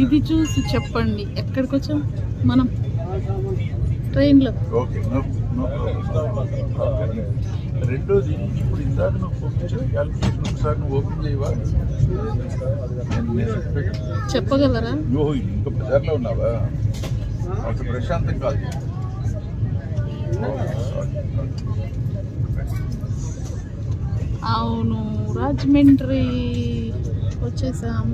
ఇది చూసి చెప్పండి ఎక్కడికి వచ్చాం మనం ట్రైన్లో. రెండోది ఇప్పుడు ఇందాక నువ్వు పంపించిన క్యాలిక్యులేషన్ ఒకసారి నువ్వు ఓపెన్ చేయవా? చెప్పగలరా? నువ్వు ఇంకా బజార్లో ఉన్నావా? అంత ప్రశాంతం కాదు. అవును, రాజమండ్రి వచ్చేసాం.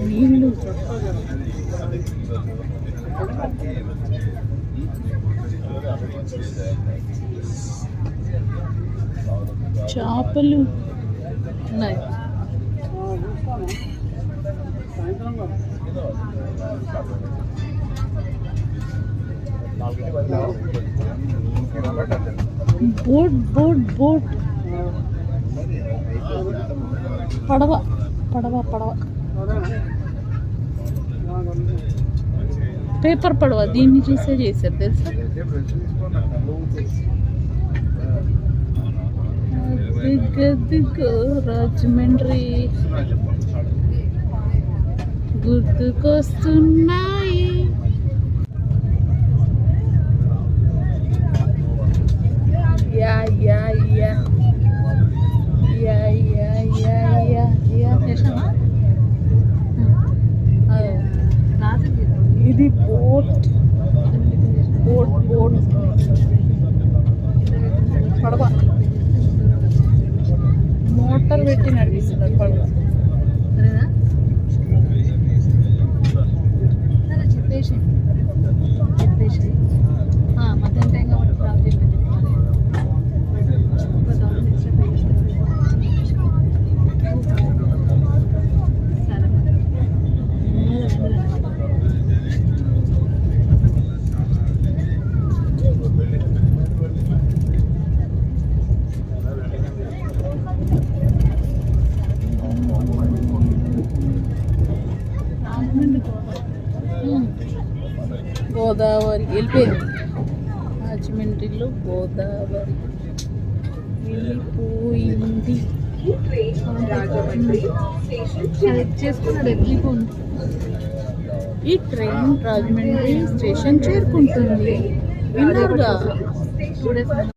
నీళ్ళు చేపలు ఉన్నాయి. బోట్ బోట్ బోట్ పడవ పడవ పడవ పేపర్ పడవ. దీన్ని చూసే చేశారు తెలుసా? రాజమండ్రి గుర్తుకొస్తున్నాయి. Yeah yeah yeah yeah yeah yeah yeah yeah. ఇది బోట్ బోట్ బోట్ పడవ. మోటార్ పెట్టి నడిపిస్తున్నారు పడవ. సరే చెప్పేసి మధ్యాహ్నం టైం కాబట్టి డ్రాప్ చేసి గోదావరి వెళ్ళిపోయింది. రాజమండ్రిలో గోదావరి వెళ్ళిపోయింది. చేసుకున్నాడు వెళ్ళిపోయింది. ఈ ట్రైన్ రాజమండ్రి స్టేషన్ చేరుకుంటుంది. విన్నారుగా.